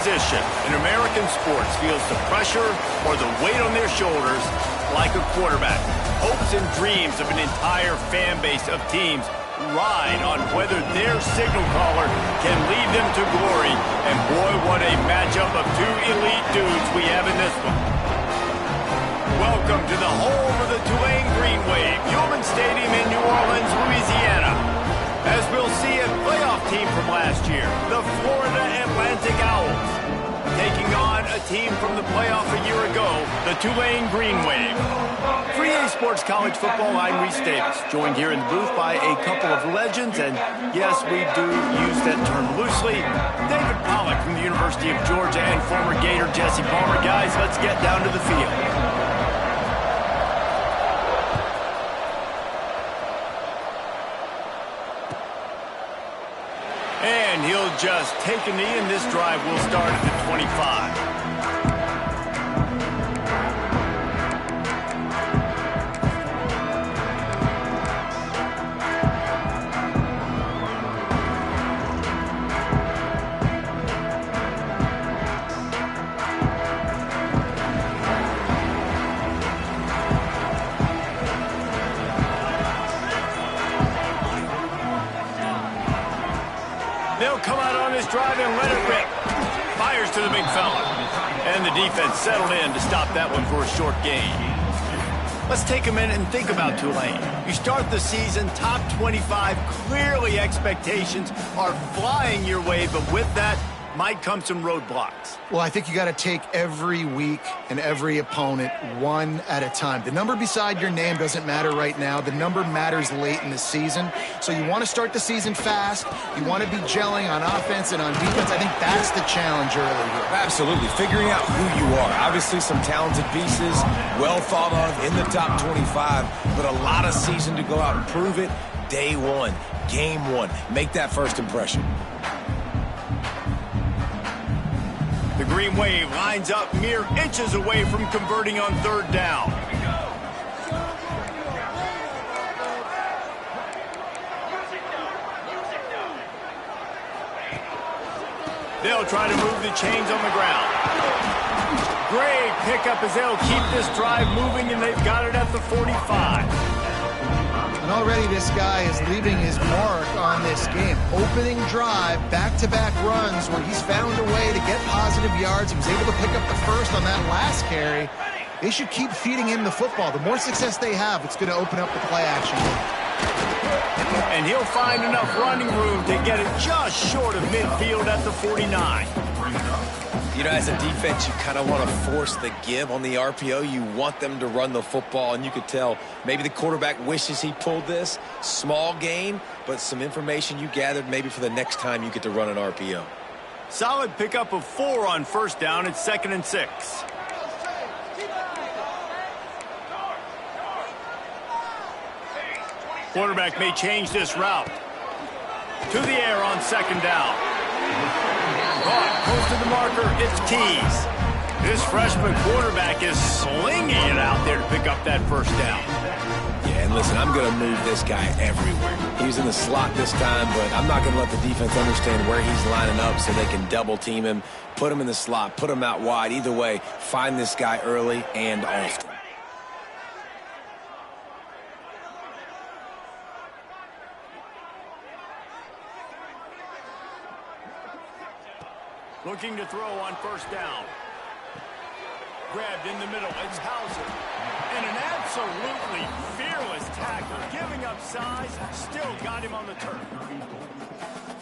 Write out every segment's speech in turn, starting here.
Position in American sports feels the pressure or the weight on their shoulders like a quarterback. Hopes and dreams of an entire fan base of teams ride on whether their signal caller can lead them to glory. And boy, what a matchup of two elite dudes we have in this one. Welcome to the home of the Tulane Green Wave, Human Stadium in New Orleans, Louisiana. As we'll see a playoff team from last year, the Florida Atlantic Owls, taking on a team from the playoff a year ago, the Tulane Green Wave. For EA Sports College Football, I'm Reese Davis, joined here in the booth by a couple of legends, and yes, we do use that term loosely. David Pollack from the University of Georgia and former Gator Jesse Palmer. Guys, let's get down to the field. And he'll just take a knee, and this drive will start at the 25. They'll come out on this drive and let it rip. Fires to the big fella. And the defense settled in to stop that one for a short gain. Let's take a minute and think about Tulane. You start the season top 25. Clearly expectations are flying your way, but with that might come some roadblocks. Well, I think you got to take every week and every opponent one at a time. The number beside your name doesn't matter right now. The number matters late in the season. So you want to start the season fast. You want to be gelling on offense and on defense. I think that's the challenge early here. Absolutely. Figuring out who you are. Obviously some talented pieces, well thought of in the top 25, but a lot of season to go out and prove it. Day one, game one. Make that first impression. The Green Wave lines up mere inches away from converting on third down. They'll try to move the chains on the ground. Great pickup as they'll keep this drive moving, and they've got it at the 45. And already this guy is leaving his mark on this game. Opening drive, back-to-back runs where he's found a way to get positive yards. He was able to pick up the first on that last carry. They should keep feeding him the football. The more success they have, it's going to open up the play action. And he'll find enough running room to get it just short of midfield at the 49. You know, as a defense, you kind of want to force the give on the RPO. You want them to run the football, and you could tell maybe the quarterback wishes he pulled this. Small gain, but some information you gathered maybe for the next time you get to run an RPO. Solid pickup of 4 on first down. It's 2nd and 6. Quarterback may change this route. To the air on 2nd down. Caught close to the marker, it's Keys. This freshman quarterback is slinging it out there to pick up that first down. Yeah, and listen, I'm going to move this guy everywhere. He was in the slot this time, but I'm not going to let the defense understand where he's lining up so they can double team him, put him in the slot, put him out wide. Either way, find this guy early and often. Looking to throw on first down. Grabbed in the middle, it's Hauser. And an absolutely fearless tackle, giving up size, still got him on the turf.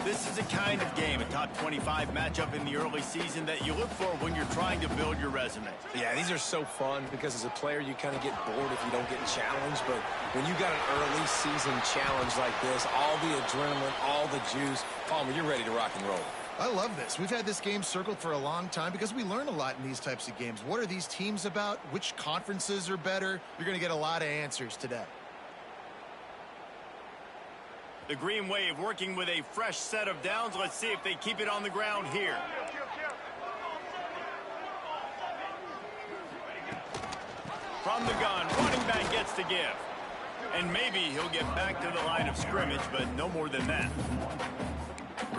This is the kind of game, a top 25 matchup in the early season that you look for when you're trying to build your resume. Yeah, these are so fun because as a player, you kind of get bored if you don't get challenged. But when you got an early season challenge like this, all the adrenaline, all the juice, Palmer, you're ready to rock and roll. I love this. We've had this game circled for a long time because we learn a lot in these types of games. What are these teams about? Which conferences are better? You're going to get a lot of answers today. The Green Wave working with a fresh set of downs. Let's see if they keep it on the ground here. From the gun, running back gets to give. And maybe he'll get back to the line of scrimmage, but no more than that.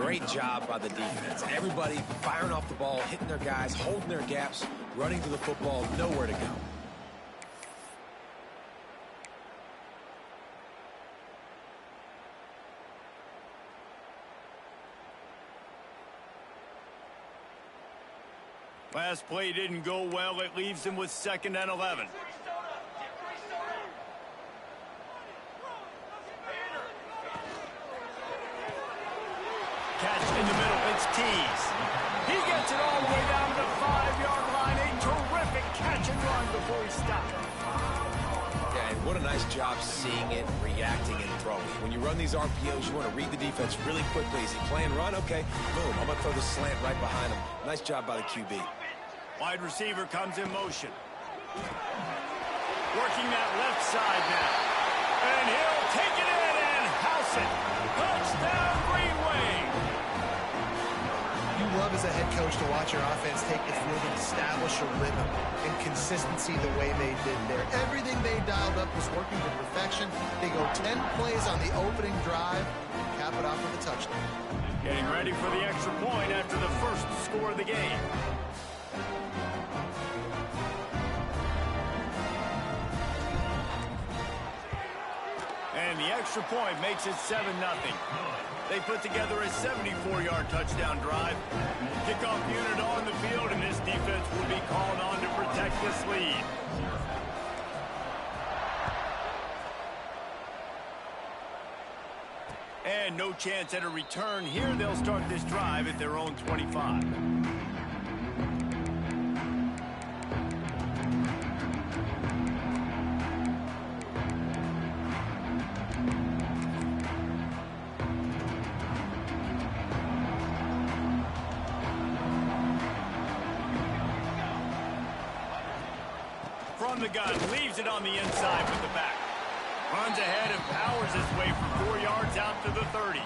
Great job by the defense. Everybody firing off the ball, hitting their guys, holding their gaps, running to the football, nowhere to go. Last play didn't go well. It leaves him with 2nd and 11. Catch in the middle. It's Tease. He gets it all the way down to the 5-yard line. A terrific catch and run before he stopped. Yeah, and what a nice job seeing it, reacting, and throwing. When you run these RPOs, you want to read the defense really quickly. Is he playing run? Okay, boom. I'm going to throw the slant right behind him. Nice job by the QB. Wide receiver comes in motion. Working that left side now. And he'll take it in and house it. Touchdown, Green Wave. You love as a head coach to watch your offense take the field and establish a rhythm and consistency the way they did there. Everything they dialed up was working to perfection. They go 10 plays on the opening drive, cap it off with a touchdown. Getting ready for the extra point after the first score of the game. And the extra point makes it 7-0. They put together a 74-yard touchdown drive. Kickoff unit on the field, and this defense will be called on to protect this lead. And no chance at a return here. They'll start this drive at their own 25. From the gun, leaves it on the inside with the back. Runs ahead and powers his way for 4 yards out to the 30.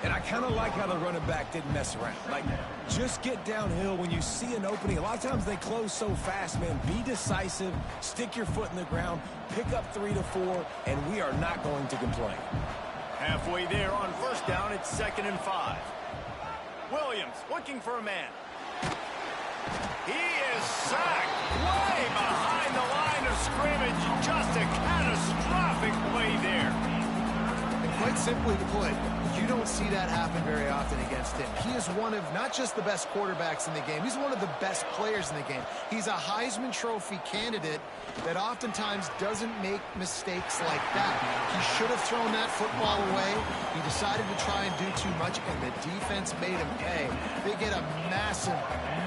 And I kind of like how the running back didn't mess around. Like, just get downhill when you see an opening. A lot of times they close so fast, man. Be decisive, stick your foot in the ground, pick up 3 to 4, and we are not going to complain. Halfway there on first down, it's 2nd and 5. Williams looking for a man. He is sacked way behind the line of scrimmage. Just a catastrophic play there. And quite simply to put, you don't see that happen very often against him. He is one of not just the best quarterbacks in the game, he's one of the best players in the game. He's a Heisman Trophy candidate that oftentimes doesn't make mistakes like that. He should have thrown that football away. He decided to try and do too much, and the defense made him pay. They get a massive,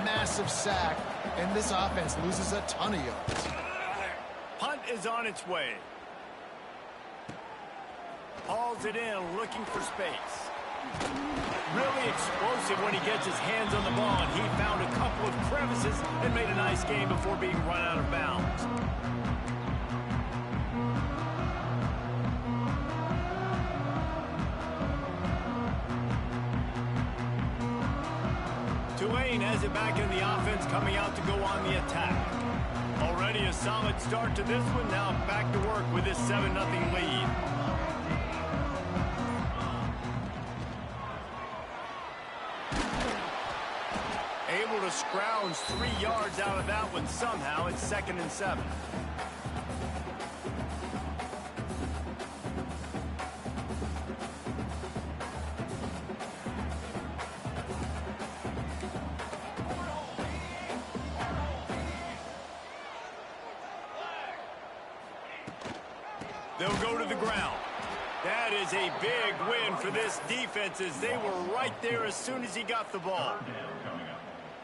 massive sack, and this offense loses a ton of yards. Punt is on its way. Hauls it in, looking for space. Really explosive when he gets his hands on the ball, and he found a couple of crevices and made a nice game before being run out of bounds. Tulane has it back in the offense, coming out to go on the attack. Already a solid start to this one, now back to work with this 7-0 lead. Able to scrounge 3 yards out of that one somehow. It's 2nd and 7. They'll go to the ground. That is a big win for this defense as they were right there as soon as he got the ball.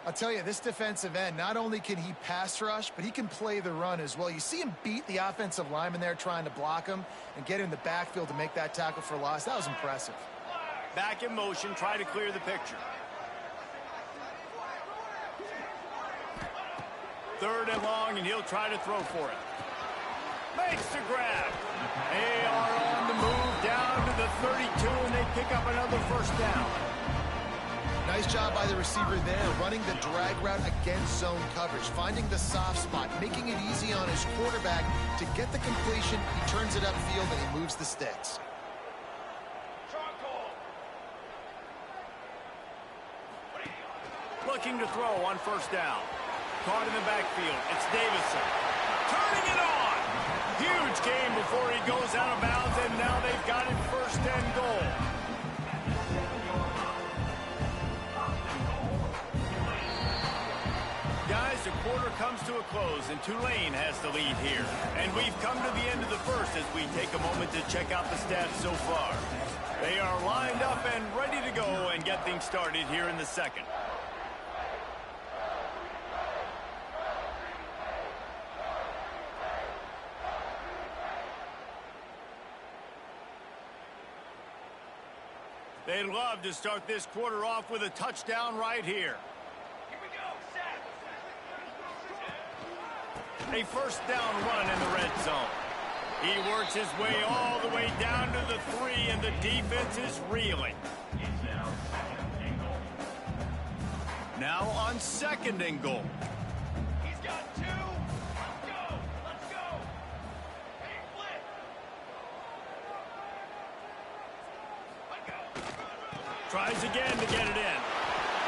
I'll tell you, this defensive end, not only can he pass rush, but he can play the run as well. You see him beat the offensive lineman there trying to block him and get in the backfield to make that tackle for loss. That was impressive. Back in motion, try to clear the picture. 3rd and long, and he'll try to throw for it. Makes the grab. They are on the move down to the 32, and they pick up another first down. Nice job by the receiver there, running the drag route against zone coverage, finding the soft spot, making it easy on his quarterback to get the completion. He turns it upfield, and he moves the sticks. looking to throw on first down. Caught in the backfield. It's Davison. Turning it on. Huge gain before he goes out of bounds, and now they've got it first and goal. Guys, the quarter comes to a close, and Tulane has the lead here. And we've come to the end of the first as we take a moment to check out the stats so far. They are lined up and ready to go and get things started here in the second. They'd love to start this quarter off with a touchdown right here. Here we go, set. A first down run in the red zone. He works his way all the way down to the 3, and the defense is reeling. Now on second and goal. He's got 2. Let's go. Let's go. Big flip. Let go. Tries again to get it in.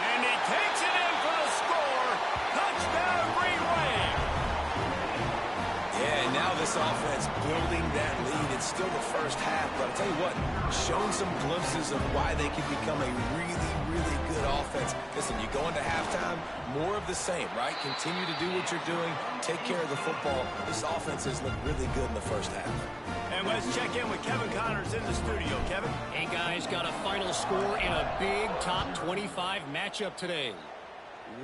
And he takes it in for the score. Touchdown, Green Wave. Yeah, and now this offense building that lead. It's still the first half, but I'll tell you what, showing some glimpses of why they can become a really, really good offense. Listen, you go into halftime, more of the same, right? Continue to do what you're doing, take care of the football. This offense has looked really good in the first half. And let's check in with Kevin Connors in the studio. Kevin? Hey, guys, got a final score in a big top 25 matchup today.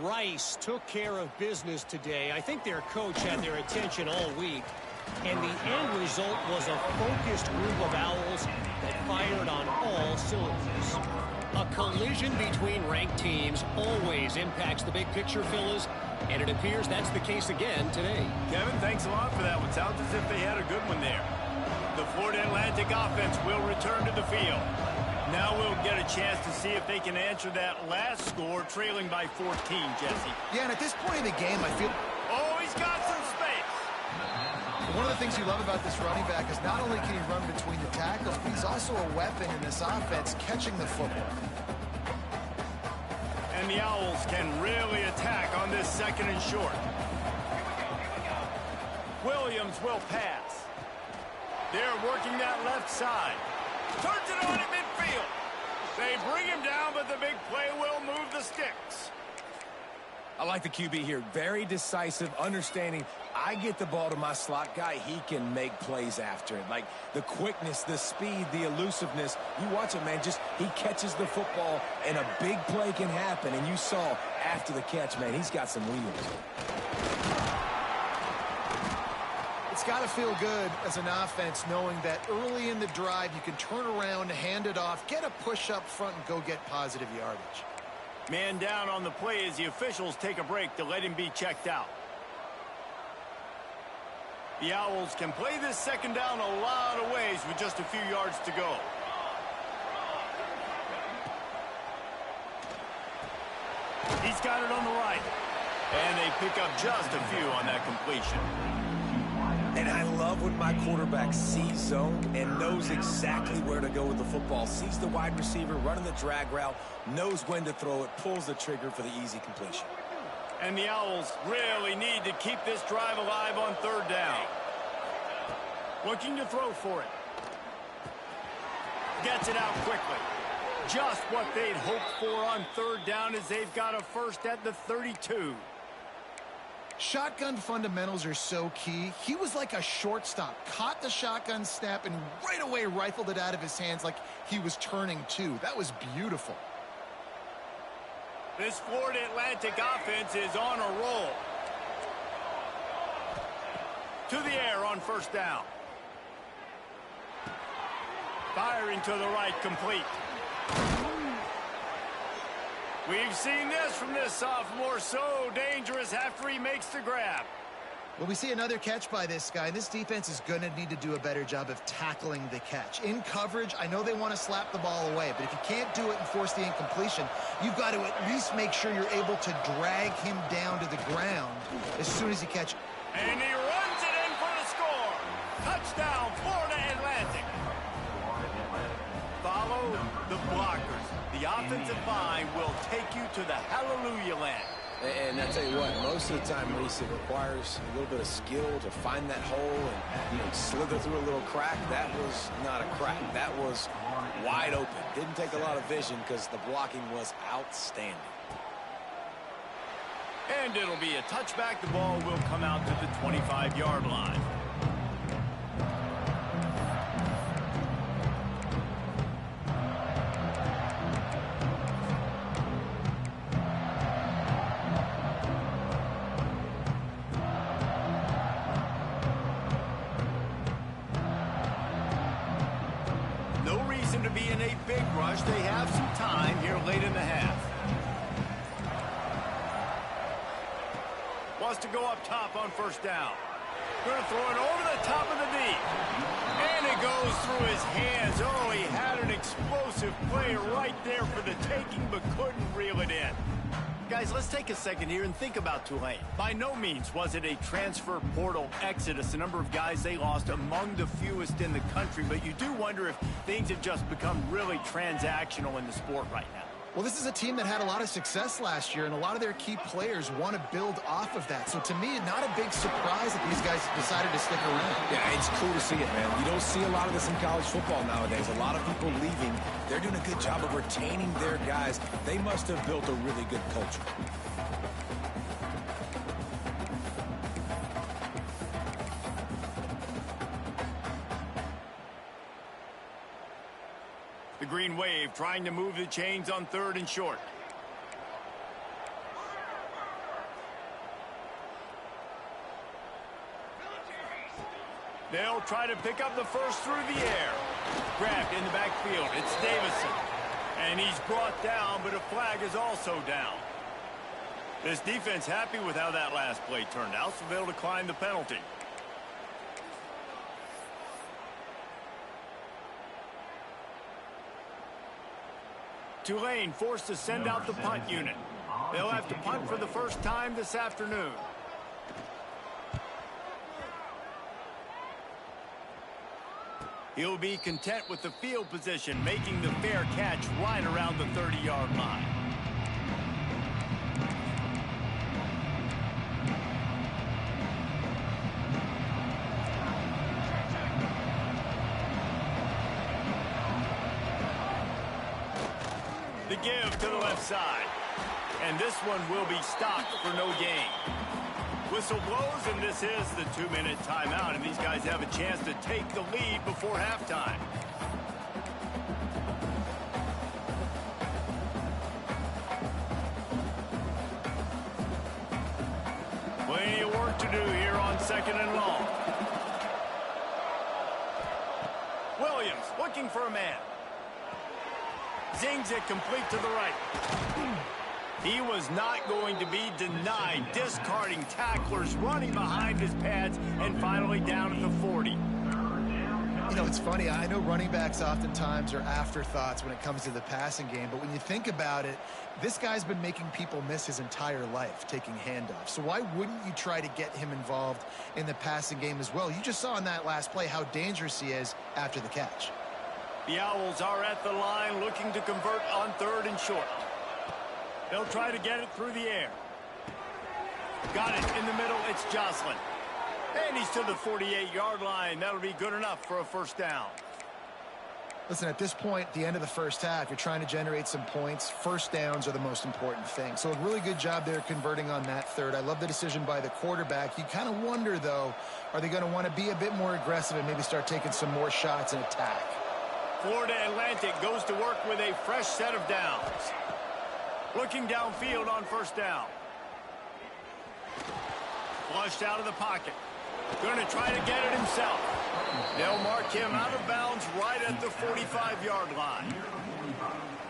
Rice took care of business today. I think their coach had their attention all week. And the end result was a focused group of Owls that fired on all cylinders. A collision between ranked teams always impacts the big picture, fellas, and it appears that's the case again today. Kevin, thanks a lot for that one. Sounds as if they had a good one there. The Florida Atlantic offense will return to the field. Now we'll get a chance to see if they can answer that last score, trailing by 14, Jesse. Yeah, and at this point in the game, I feel... Oh, he's got some space. One of the things you love about this running back is not only can he run between the tackles, but he's also a weapon in this offense catching the football. And the Owls can really attack on this second and short. Williams will pass. They're working that left side. Turns it on at midfield. They bring him down, but the big play will move the sticks. I like the QB here. Very decisive, understanding I get the ball to my slot guy, he can make plays after it. Like the quickness, the speed, the elusiveness. You watch it, man, just he catches the football and a big play can happen. And you saw after the catch, man, he's got some wheels. It's got to feel good as an offense knowing that early in the drive you can turn around, hand it off, get a push up front, and go get positive yardage. Man down on the play as the officials take a break to let him be checked out. The Owls can play this second down a lot of ways with just a few yards to go. He's got it on the right. And they pick up just a few on that completion. And I love when my quarterback sees zone and knows exactly where to go with the football. Sees the wide receiver running the drag route, knows when to throw it, pulls the trigger for the easy completion. And the Owls really need to keep this drive alive on third down. Looking to throw for it. Gets it out quickly. Just what they'd hoped for on third down as they've got a first at the 32. Shotgun fundamentals are so key. He was like a shortstop, caught the shotgun snap and right away rifled it out of his hands like he was turning two. That was beautiful. This Florida Atlantic offense is on a roll. To the air on first down. Firing to the right, complete. We've seen this from this sophomore, so dangerous after he makes the grab. Well, we see another catch by this guy. This defense is going to need to do a better job of tackling the catch. In coverage, I know they want to slap the ball away, but if you can't do it and force the incompletion, you've got to at least make sure you're able to drag him down to the ground as soon as you catch it. And he runs it in for the score. Touchdown, Florida Atlantic. Follow the blockers. The the offensive line will take you to the hallelujah land. And I tell you what, most of the time, Reese, it requires a little bit of skill to find that hole and slither through a little crack. That was not a crack. That was wide open. Didn't take a lot of vision because the blocking was outstanding. And it'll be a touchback. The ball will come out to the 25-yard line. No reason to be in a big rush. They have some time here late in the half. Wants to go up top on first down. Going to throw it over the top of the knee. And it goes through his hands. Oh, he had an explosive play right there for the taking, but couldn't reel it in. Guys, let's take a second here and think about Tulane. By no means was it a transfer portal exodus. The number of guys they lost among the fewest in the country, but you do wonder if things have just become really transactional in the sport right now. Well, this is a team that had a lot of success last year, and a lot of their key players want to build off of that. So to me, not a big surprise that these guys decided to stick around. Yeah, it's cool to see it, man. You don't see a lot of this in college football nowadays. A lot of people leaving. They're doing a good job of retaining their guys. They must have built a really good culture. The Green Wave trying to move the chains on 3rd and short. They'll try to pick up the first through the air. Grabbed in the backfield. It's Davison. And he's brought down, but a flag is also down. This defense happy with how that last play turned out, so they'll decline the penalty. Tulane forced to send out the punt unit. They'll have to punt for the first time this afternoon. He'll be content with the field position, making the fair catch right around the 30-yard line. The give to the left side. And this one will be stopped for no gain. Whistle blows, and this is the 2-minute timeout, and these guys have a chance to take the lead before halftime. Plenty of work to do here on 2nd and long. Williams looking for a man. Zings it complete to the right. He was not going to be denied, discarding tacklers, running behind his pads, and finally down at the 40. You know, it's funny. I know running backs oftentimes are afterthoughts when it comes to the passing game, but when you think about it, this guy's been making people miss his entire life, taking handoffs. So why wouldn't you try to get him involved in the passing game as well? You just saw in that last play how dangerous he is after the catch. The Owls are at the line looking to convert on 3rd and short. They'll try to get it through the air. Got it in the middle. It's Jocelyn. And he's to the 48-yard line. That'll be good enough for a first down. Listen, at this point, at the end of the first half, you're trying to generate some points. First downs are the most important thing. So a really good job there converting on that 3rd. I love the decision by the quarterback. You kind of wonder, though, are they going to want to be a bit more aggressive and maybe start taking some more shots and attack? Florida Atlantic goes to work with a fresh set of downs. Looking downfield on first down. Flushed out of the pocket. Going to try to get it himself. They'll mark him out of bounds right at the 45-yard line.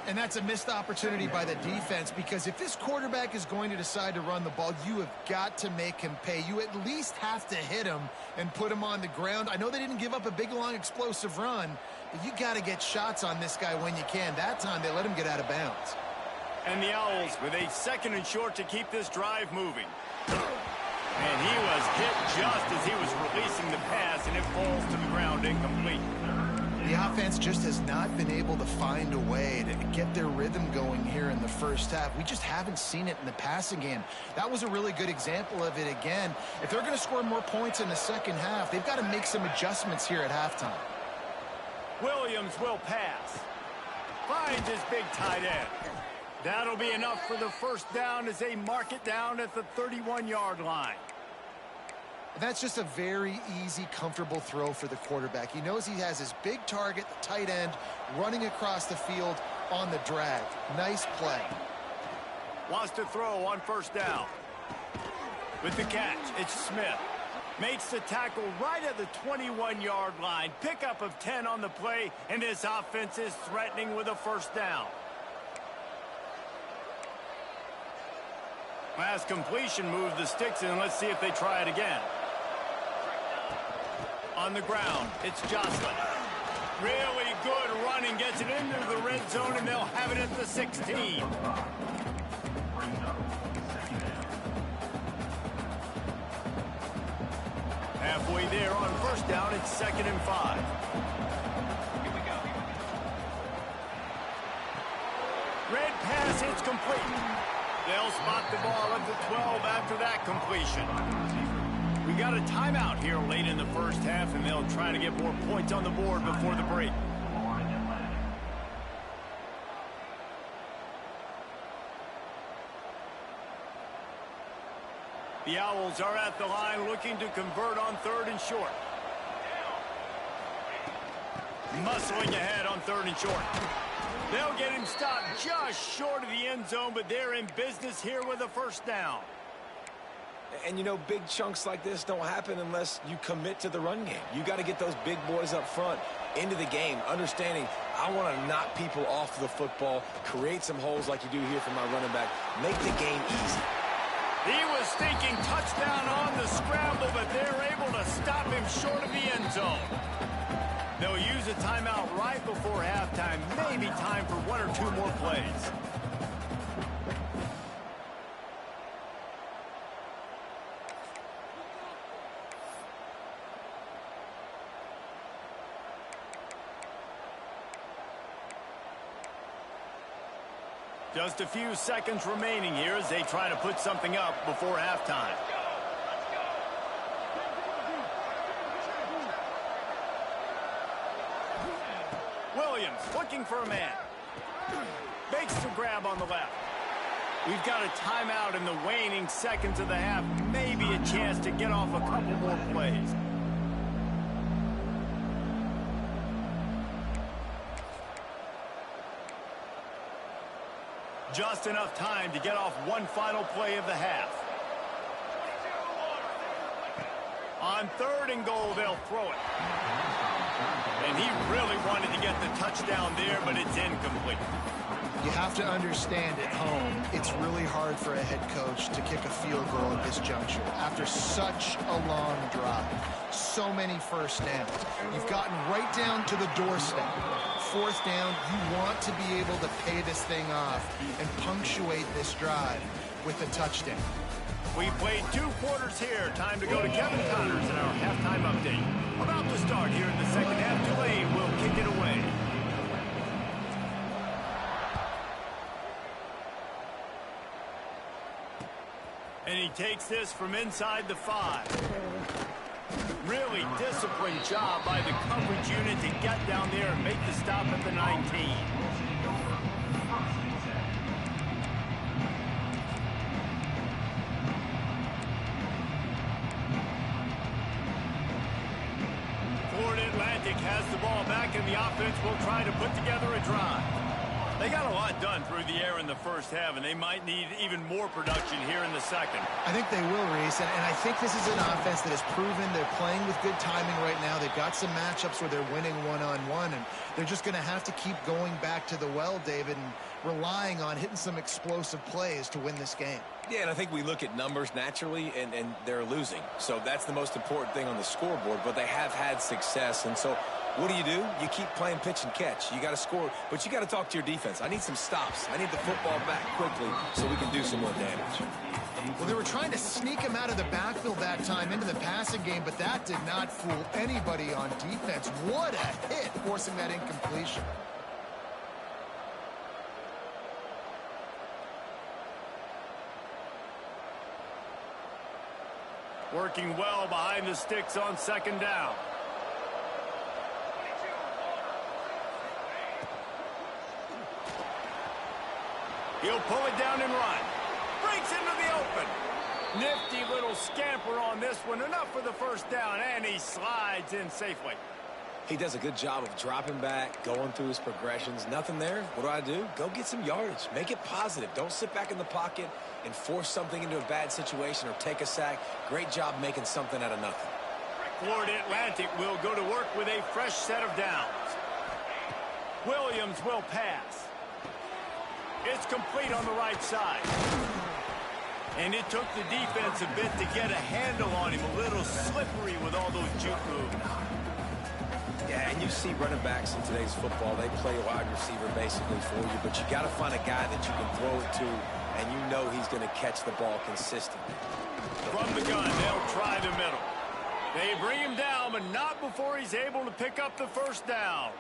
And that's a missed opportunity by the defense, because if this quarterback is going to decide to run the ball, you have got to make him pay. You at least have to hit him and put him on the ground. I know they didn't give up a big, long, explosive run, but you got to get shots on this guy when you can. That time, they let him get out of bounds. And the Owls with a 2nd and short to keep this drive moving. And he was hit just as he was releasing the pass, and it falls to the ground incomplete. The offense just has not been able to find a way to get their rhythm going here in the first half. We just haven't seen it in the passing game. That was a really good example of it again. If they're going to score more points in the second half, they've got to make some adjustments here at halftime. Williams will pass. Finds his big tight end. That'll be enough for the first down as they mark it down at the 31-yard line. That's just a very easy, comfortable throw for the quarterback. He knows he has his big target, the tight end, running across the field on the drag. Nice play. Wants to throw on first down. With the catch, it's Smith. Makes the tackle right at the 21-yard line. Pickup of 10 on the play, and this offense is threatening with a first down. Last completion moved the sticks in. Let's see if they try it again. On the ground, it's Jocelyn. Really good running, gets it into the red zone, and they'll have it at the 16. Halfway there on first down, it's 2nd and 5. Red pass, it's complete. They'll spot the ball at the 12 after that completion. We got a timeout here late in the first half, and they'll try to get more points on the board before the break. The Owls are at the line looking to convert on 3rd and short. Muscling ahead on 3rd and short. They'll get him stopped just short of the end zone, but they're in business here with a first down. And, you know, big chunks like this don't happen unless you commit to the run game. You got to get those big boys up front into the game, understanding I want to knock people off the football, create some holes like you do here for my running back, make the game easy. He was thinking touchdown on the scramble, but they're able to stop him short of the end zone. They'll use a timeout right before halftime. Maybe time for 1 or 2 more plays. Just a few seconds remaining here as they try to put something up before halftime. Williams looking for a man. Makes the grab on the left. We've got a timeout in the waning seconds of the half. Maybe a chance to get off a couple more plays. Just enough time to get off one final play of the half. On 3rd and goal, they'll throw it. And he really wanted to get the touchdown there, but it's incomplete. You have to understand at home, it's really hard for a head coach to kick a field goal at this juncture. After such a long drive, so many first downs. You've gotten right down to the doorstep. 4th down, you want to be able to pay this thing off and punctuate this drive with a touchdown. We played 2 quarters here. Time to go to Kevin Connors in our halftime update. About to start here in the second half. Tulane will kick it away. And he takes this from inside the 5. Really disciplined job by the coverage unit to get down there and make the stop at the 19. Florida Atlantic has the ball back, and the offense will try to put together a drive. They got a lot done through the air in the first half, and they might need even more production here in the second. I think they will, Reese, and I think this is an offense that has proven they're playing with good timing right now. They've got some matchups where they're winning one-on-one, and they're just going to have to keep going back to the well, David, and relying on hitting some explosive plays to win this game. Yeah, and I think we look at numbers naturally, and they're losing. So that's the most important thing on the scoreboard, but they have had success, and so what do? You keep playing pitch and catch. You got to score, but you got to talk to your defense. I need some stops. I need the football back quickly so we can do some more damage. Well, they were trying to sneak him out of the backfield that time into the passing game, but that did not fool anybody on defense. What a hit, forcing that incompletion. Working well behind the sticks on second down. He'll pull it down and run. Breaks into the open. Nifty little scamper on this one. Enough for the first down, and he slides in safely. He does a good job of dropping back, going through his progressions. Nothing there. What do? Go get some yardage. Make it positive. Don't sit back in the pocket and force something into a bad situation or take a sack. Great job making something out of nothing. Florida Atlantic will go to work with a fresh set of downs. Williams will pass. It's complete on the right side. And it took the defense a bit to get a handle on him. A little slippery with all those juke moves. Yeah, and you see running backs in today's football, they play wide receiver basically for you, but you got to find a guy that you can throw it to, and you know he's going to catch the ball consistently. From the gun, they'll try the middle. They bring him down, but not before he's able to pick up the first down.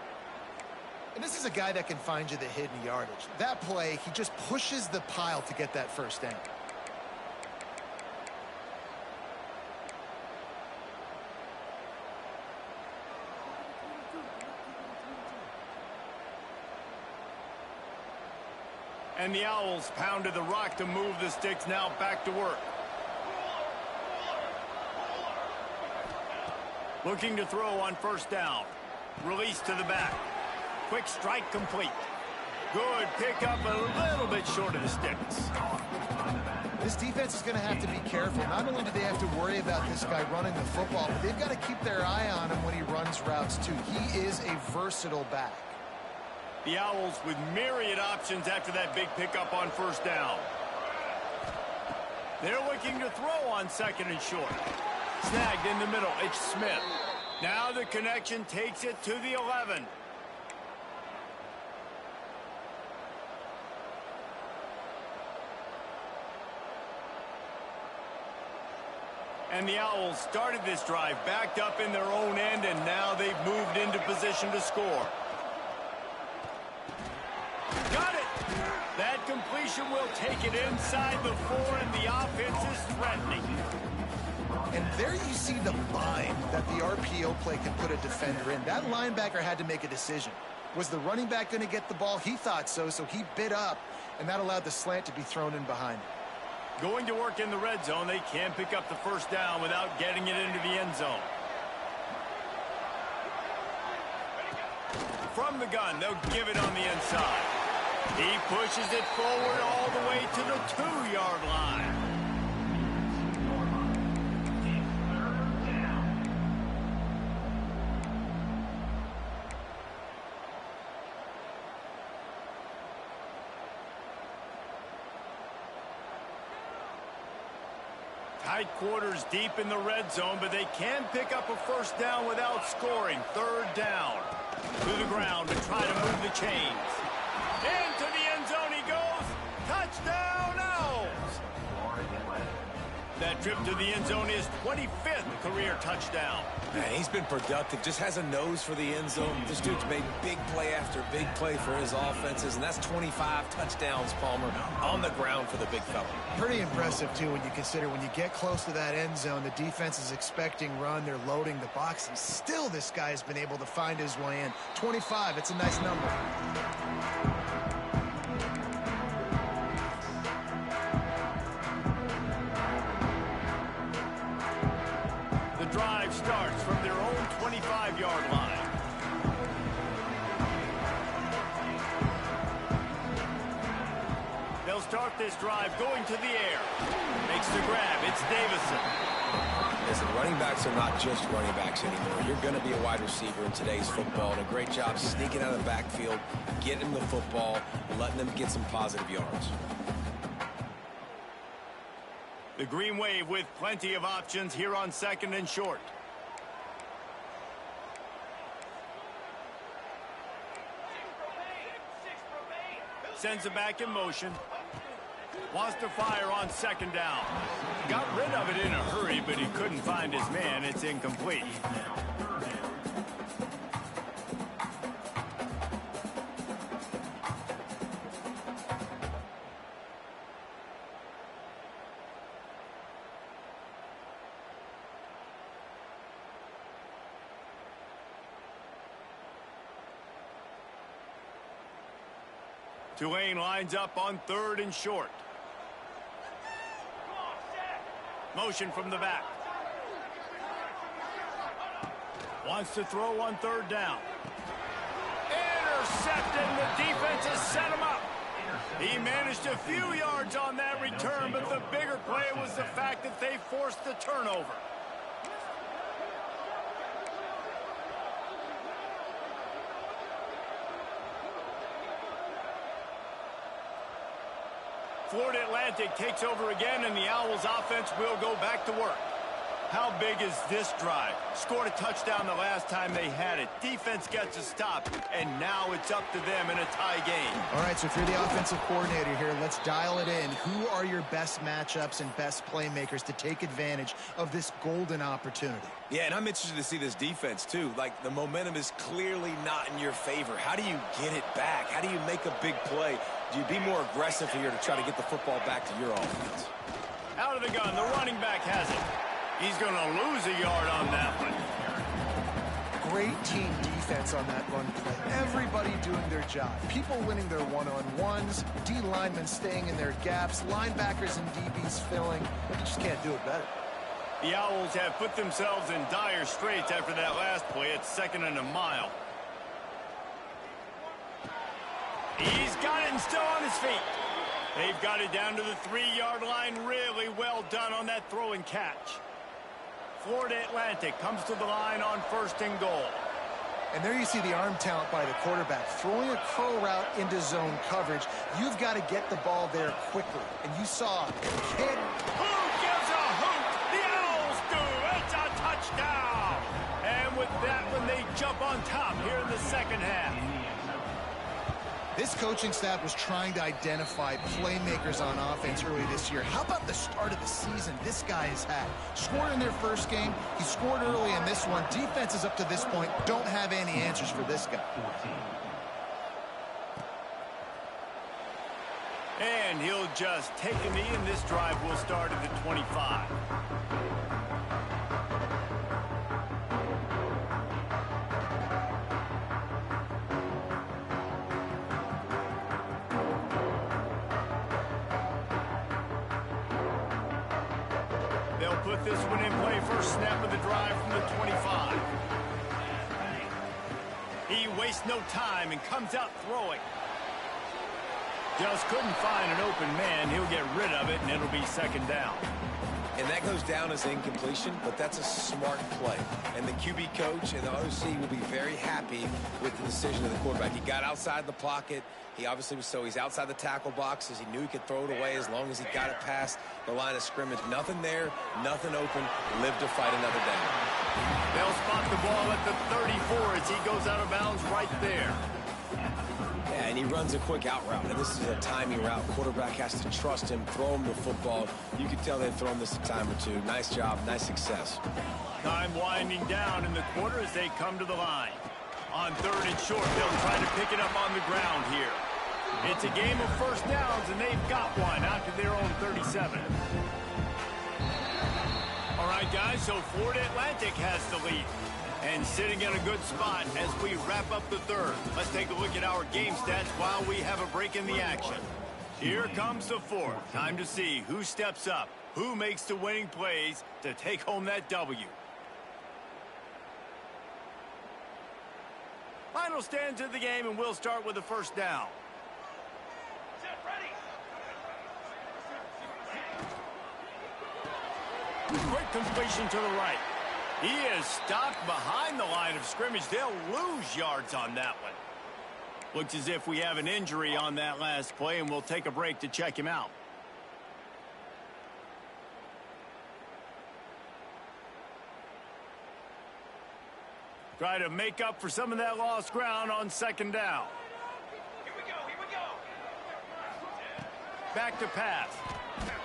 And this is a guy that can find you the hidden yardage. That play, he just pushes the pile to get that first down. And the Owls pounded the rock to move the sticks, now back to work. Looking to throw on first down. Release to the back. Quick strike complete. Good pickup, a little bit short of the sticks. This defense is going to have to be careful. Not only do they have to worry about this guy running the football, but they've got to keep their eye on him when he runs routes too. He is a versatile back. The Owls with myriad options after that big pickup on first down. They're looking to throw on second and short. Snagged in the middle, it's Smith. Now the connection takes it to the 11. And the Owls started this drive backed up in their own end, and now they've moved into position to score. Got it! That completion will take it inside the 4, and the offense is threatening. And there you see the bind that the RPO play can put a defender in. That linebacker had to make a decision. Was the running back going to get the ball? He thought so, so he bit up, and that allowed the slant to be thrown in behind him. Going to work in the red zone, they can pick up the first down without getting it into the end zone. From the gun, they'll give it on the inside. He pushes it forward all the way to the 2-yard line. Tight quarters deep in the red zone, but they can pick up a first down without scoring. Third down. To the ground to try to move the chains. Into the end zone he goes. Touchdown, Owls! That trip to the end zone is 25th career touchdown. Man, he's been productive, just has a nose for the end zone. This dude's made big play after big play for his offenses, and that's 25 touchdowns, Palmer, on the ground for the big fella. Pretty impressive, too, when you consider when you get close to that end zone, the defense is expecting run, they're loading the box, and still this guy has been able to find his way in. 25, it's a nice number. Drive starts from their own 25-yard line. They'll start this drive going to the air. Makes the grab. It's Davison. Listen, running backs are not just running backs anymore. You're going to be a wide receiver in today's football. And a great job sneaking out of the backfield, getting the football, letting them get some positive yards. The Green Wave with plenty of options here on second and short. Sends it back in motion. Wants to fire on second down. Got rid of it in a hurry, but he couldn't find his man. It's incomplete. Tulane lines up on 3rd and short. Motion from the back. Wants to throw on 3rd down. Intercepted, and the defense has set him up. He managed a few yards on that return, but the bigger play was the fact that they forced the turnover. Florida Atlantic takes over again, and the Owls offense will go back to work. How big is this drive? Scored a touchdown the last time they had it. Defense gets a stop, and now it's up to them in a tie game. All right, so if you're the offensive coordinator here, let's dial it in. Who are your best matchups and best playmakers to take advantage of this golden opportunity? Yeah, and I'm interested to see this defense, too. Like, the momentum is clearly not in your favor. How do you get it back? How do you make a big play? Do you be more aggressive here to try to get the football back to your offense? Out of the gun, the running back has it. He's going to lose a yard on that one. Great team defense on that run play. Everybody doing their job. People winning their one-on-ones, D linemen staying in their gaps, linebackers and DBs filling. You just can't do it better. The Owls have put themselves in dire straits after that last play. It's 2nd and a mile. He's got it and still on his feet. They've got it down to the 3-yard line. Really well done on that throw and catch. Florida Atlantic comes to the line on 1st and goal. And there you see the arm talent by the quarterback. Throwing a curl route into zone coverage, you've got to get the ball there quickly. And you saw kid. Who gives a hoot? The Owls do. It's a touchdown. And with that one, they jump on top here in the second half. This coaching staff was trying to identify playmakers on offense early this year. How about the start of the season this guy has had? Scored in their first game. He scored early in this one. Defenses up to this point don't have any answers for this guy. And he'll just take a knee, and this drive will start at the 25. They'll put this one in play. First snap of the drive from the 25. He wastes no time and comes out throwing. Just couldn't find an open man. He'll get rid of it, and it'll be 2nd down. And that goes down as incompletion, but that's a smart play. And the QB coach and the OC will be very happy with the decision of the quarterback. He got outside the pocket. He obviously was he's outside the tackle boxes. He knew he could throw it away as long as he got it past the line of scrimmage. Nothing there, nothing open. Live to fight another down. They'll spot the ball at the 34 as he goes out of bounds right there. Yeah, and he runs a quick out route, and this is a timing route. Quarterback has to trust him, throw him the football. You can tell they've thrown this a time or two. Nice job, nice success. Time winding down in the quarter as they come to the line. On 3rd and short, they'll try to pick it up on the ground here. It's a game of first downs, and they've got one out to their own 37. All right, guys, so Florida Atlantic has the lead. And sitting in a good spot as we wrap up the 3rd. Let's take a look at our game stats while we have a break in the action. Here comes the 4th. Time to see who steps up, who makes the winning plays to take home that W. Final stands of the game, and we'll start with the 1st down. Quick completion to the right. He is stopped behind the line of scrimmage. They'll lose yards on that one. Looks as if we have an injury on that last play, and we'll take a break to check him out. Try to make up for some of that lost ground on 2nd down. Here we go, here we go. Back to pass.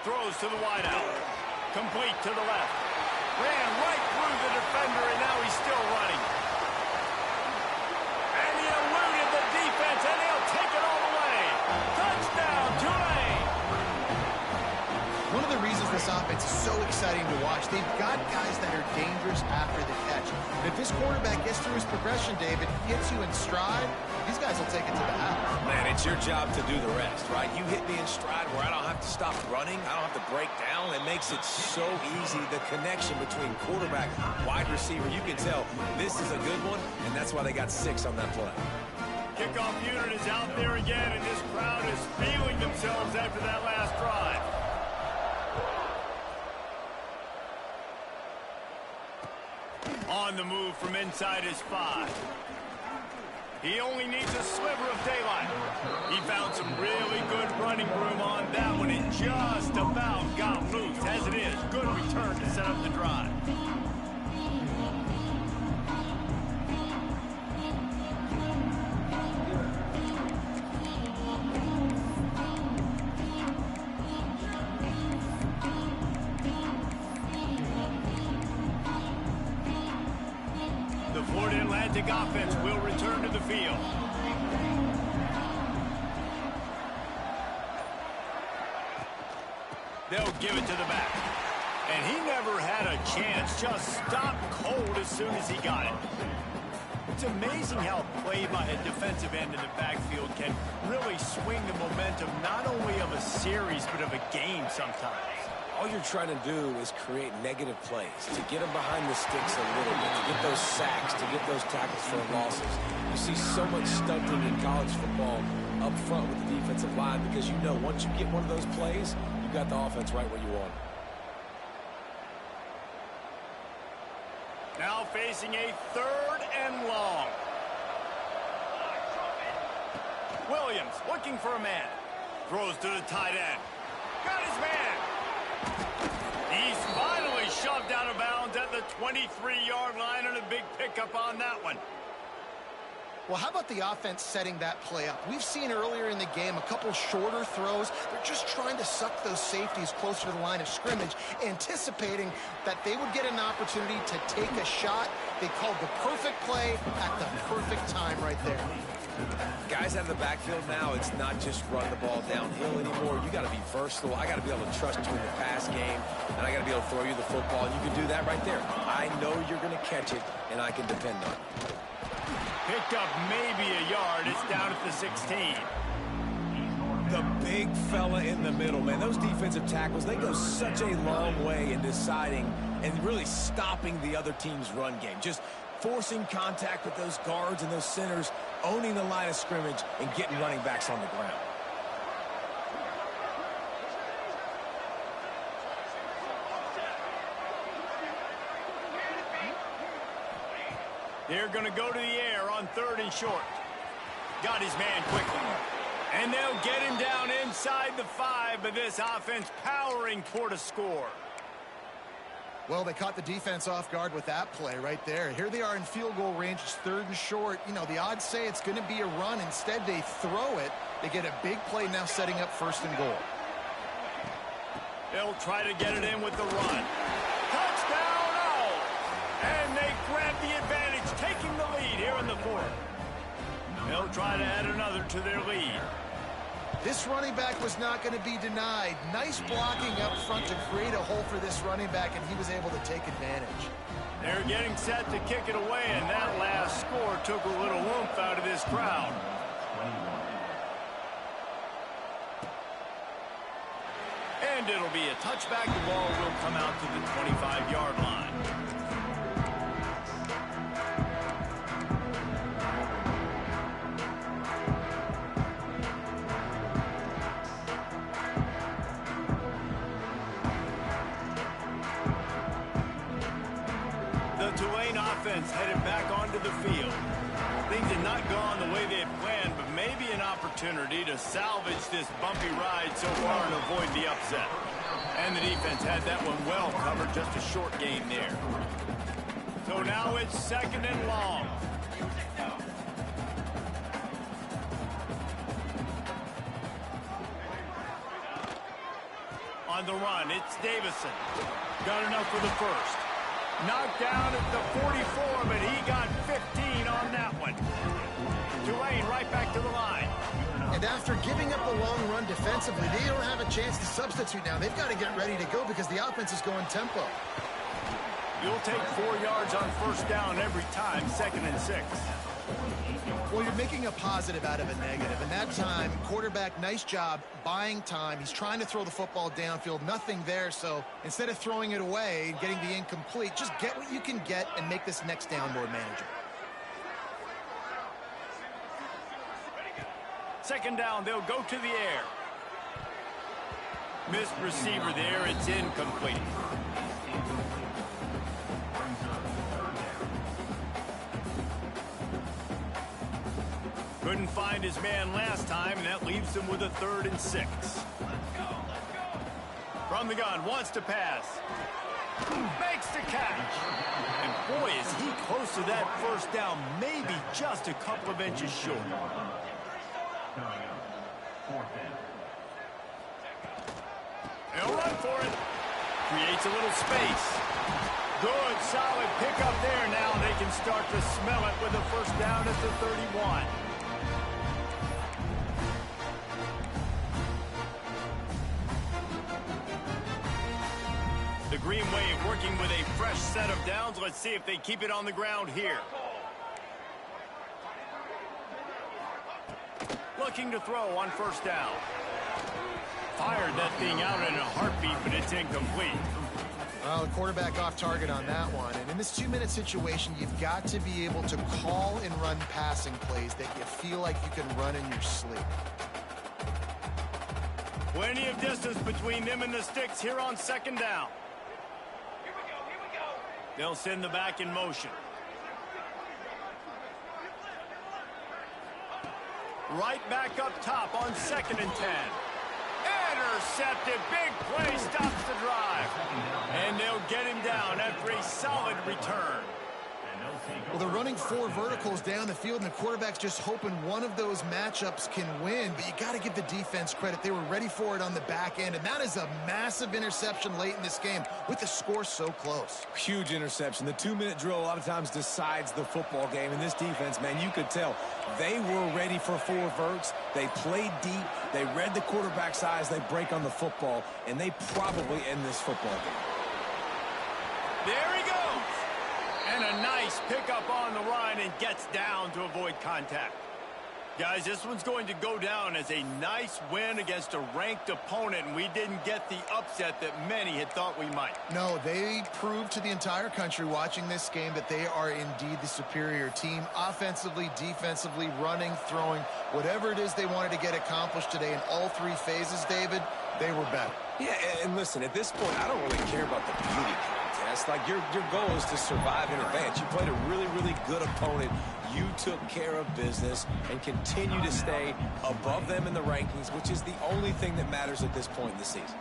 Throws to the wideout. Complete to the left. Ran right through the defender, and now he's still running. And he eluded the defense, and he'll take it all the way. Touchdown, Tulane! One of the reasons this offense is so exciting to watch, they've got guys that are dangerous after the catch. And if this quarterback gets through his progression, David, gets you in stride, these guys will take it to the house. Man, it's your job to do the rest, right? You hit me in stride where I don't have to stop running. I don't have to break down. It makes it so easy. The connection between quarterback, wide receiver, you can tell this is a good one, and that's why they got 6 on that play. Kickoff unit is out there again, and this crowd is feeling themselves after that last drive. On the move from inside his 5. He only needs a sliver of daylight. He found some really good running room on that one. It just about got loose. As it is, good return to set up the drive. The Florida Atlantic offense will return to the field. They'll give it to the back. And he never had a chance. Just stopped cold as soon as he got it. It's amazing how play by a defensive end in the backfield can really swing the momentum not only of a series but of a game sometimes. All you're trying to do is create negative plays, to get them behind the sticks a little bit, to get those sacks, to get those tackles for losses. You see so much stunting in college football up front with the defensive line because you know once you get one of those plays, you got the offense right where you want it. Now facing a 3rd and long. Williams looking for a man. Throws to the tight end. Got his man. He's finally shoved out of bounds at the 23-yard line, and a big pickup on that one. Well, how about the offense setting that play up? We've seen earlier in the game a couple shorter throws. They're just trying to suck those safeties closer to the line of scrimmage, anticipating that they would get an opportunity to take a shot. They called the perfect play at the perfect time right there. Guys out of the backfield now, it's not just run the ball downhill anymore. You got to be versatile. I got to be able to trust you in the pass game, and I got to be able to throw you the football, and you can do that right there. I know you're going to catch it, and I can depend on it. Picked up maybe a yard. It's down at the 16. The big fella in the middle, man. Those defensive tackles, they go such a long way in deciding and really stopping the other team's run game. Just forcing contact with those guards and those centers, owning the line of scrimmage, and getting running backs on the ground. They're going to go to the air on 3rd and short. Got his man quickly. And they'll get him down inside the 5, but this offense powering toward a score. Well, they caught the defense off guard with that play right there. Here they are in field goal range. It's 3rd and short. You know, the odds say it's going to be a run. Instead, they throw it. They get a big play now setting up 1st and goal. They'll try to get it in with the run. Touchdown, oh! And they grab the advantage, taking the lead here in the 4th. They'll try to add another to their lead. This running back was not going to be denied. Nice blocking up front to create a hole for this running back, and he was able to take advantage. They're getting set to kick it away, and that last score took a little oomph out of this crowd. And it'll be a touchback. The ball will come out to the 25-yard line. Offense headed back onto the field. Things had not gone the way they had planned, but maybe an opportunity to salvage this bumpy ride so far and avoid the upset. And the defense had that one well covered, just a short gain there. So now it's 2nd and long. On the run, it's Davison. Got enough for the first. Knocked down at the 44, but he got 15 on that one. Tulane right back to the line. And after giving up a long run defensively, they don't have a chance to substitute now. They've got to get ready to go because the offense is going tempo. You'll take 4 yards on first down every time, 2nd and 6. Well, you're making a positive out of a negative. And that time, quarterback, nice job buying time. He's trying to throw the football downfield. Nothing there. So instead of throwing it away and getting the incomplete, just get what you can get and make this next down more manageable. 2nd down, they'll go to the air. Missed receiver there. It's incomplete. Couldn't find his man last time, and that leaves him with a 3rd and 6. From the gun, wants to pass. Makes the catch. And boy, is he close to that first down, maybe just a couple of inches short. They'll run for it. Creates a little space. Good, solid pickup there. Now they can start to smell it with a first down at the 31. The Green Wave working with a fresh set of downs. Let's see if they keep it on the ground here. Looking to throw on first down. Fired that thing out in a heartbeat, but it's incomplete. Well, the quarterback off target on that one. And in this 2-minute situation, you've got to be able to call and run passing plays that you feel like you can run in your sleep. Plenty of distance between them and the sticks here on 2nd down. They'll send the back in motion. Right back up top on 2nd and 10. Intercepted. Big play stops the drive. And they'll get him down after a solid return. Well, they're running 4 verticals down the field, and the quarterback's just hoping one of those matchups can win. But you got to give the defense credit. They were ready for it on the back end, and that is a massive interception late in this game with the score so close. Huge interception. The 2-minute drill a lot of times decides the football game. And this defense, man, you could tell they were ready for 4 verts. They played deep. They read the quarterback's eyes. They break on the football, and they probably end this football game. There he goes. And a nice pickup on the run and gets down to avoid contact. Guys, this one's going to go down as a nice win against a ranked opponent, and we didn't get the upset that many had thought we might. No, they proved to the entire country watching this game that they are indeed the superior team. Offensively, defensively, running, throwing, whatever it is they wanted to get accomplished today in all 3 phases, David, they were better. Yeah, and listen, at this point, I don't really care about the beauty contest. Like, your goal is to survive and advance. You played a really, really good opponent. You took care of business and continue to stay above them in the rankings, which is the only thing that matters at this point in the season.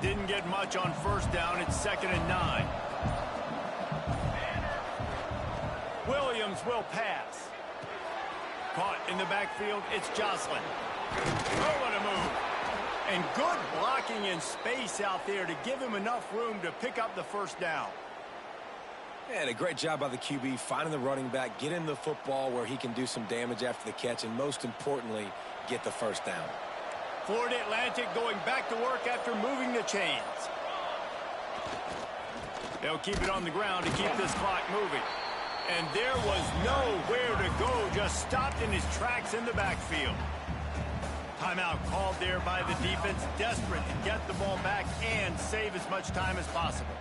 Didn't get much on first down. It's 2nd and 9. Williams will pass. Caught in the backfield. It's Jocelyn. Oh, what a move. And good blocking in space out there to give him enough room to pick up the first down. And a great job by the QB finding the running back, getting the football where he can do some damage after the catch, and most importantly, get the first down. Florida Atlantic going back to work after moving the chains. They'll keep it on the ground to keep this clock moving. And there was nowhere to go, just stopped in his tracks in the backfield. Timeout called there by the defense, desperate to get the ball back and save as much time as possible.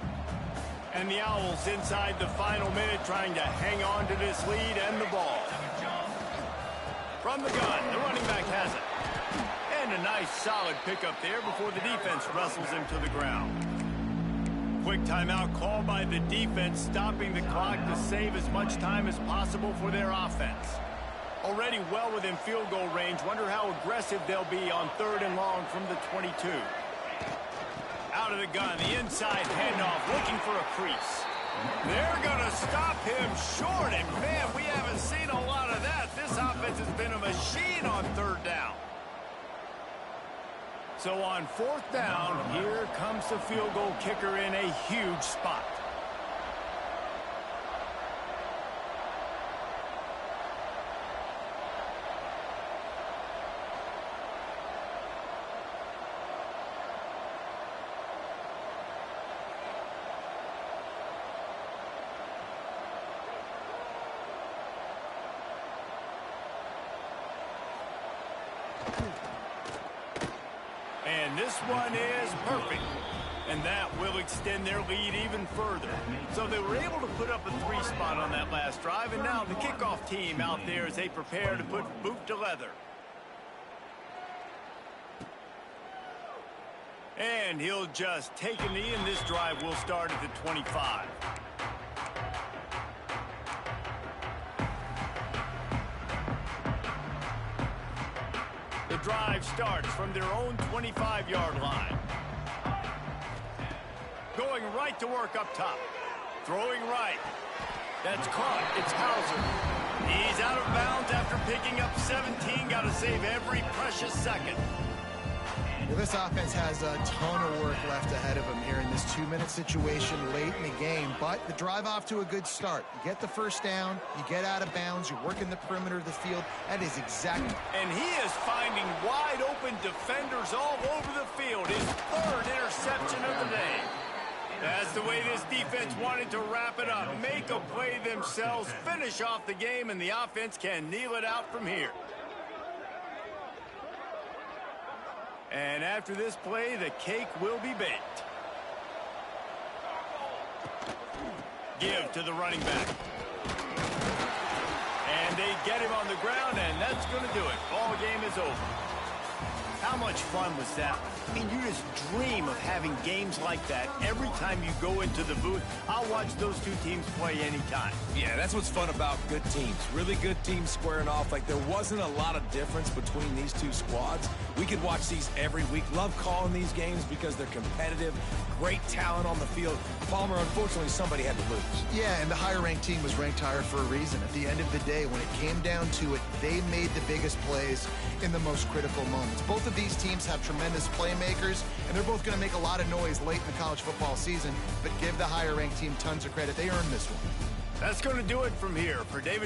And the Owls inside the final minute trying to hang on to this lead and the ball. From the gun, the running back has it. And a nice solid pickup there before the defense wrestles him to the ground. Quick timeout called by the defense, stopping the clock to save as much time as possible for their offense. Already well within field goal range. Wonder how aggressive they'll be on 3rd and long from the 22. Out of the gun, the inside handoff, looking for a crease. They're going to stop him short, and man, we haven't seen a lot of that. This offense has been a machine on third down. So on fourth down, here comes the field goal kicker in a huge spot. And this one is perfect. And that will extend their lead even further. So they were able to put up a 3 spot on that last drive, and now the kickoff team out there as they prepare to put boot to leather. And he'll just take a knee, and this drive will start at the 25. The drive starts from their own 25-yard line. Going right to work up top. Throwing right. That's caught. It's Hauser. He's out of bounds after picking up 17. Got to save every precious second. Well, this offense has a ton of work left ahead of them here in this 2-minute situation late in the game, but the drive off to a good start. You get the first down, you get out of bounds, you work in the perimeter of the field. That is exactly. And he is finding wide open defenders all over the field. His third interception of the day. That's the way this defense wanted to wrap it up. Make a play themselves, finish off the game, and the offense can kneel it out from here. And after this play, the cake will be baked. Give to the running back. And they get him on the ground, and that's going to do it. Ball game is over. How much fun was that? I mean, you just dream of having games like that every time you go into the booth. I'll watch those two teams play anytime. Yeah, that's what's fun about good teams. Really good teams squaring off. Like, there wasn't a lot of difference between these two squads. We could watch these every week. Love calling these games because they're competitive. Great talent on the field. Palmer, unfortunately, somebody had to lose. Yeah, and the higher-ranked team was ranked higher for a reason. At the end of the day, when it came down to it, they made the biggest plays in the most critical moments. Both of these teams have tremendous playmakers, and they're both going to make a lot of noise late in the college football season, but give the higher-ranked team tons of credit. They earned this one. That's going to do it from here. For David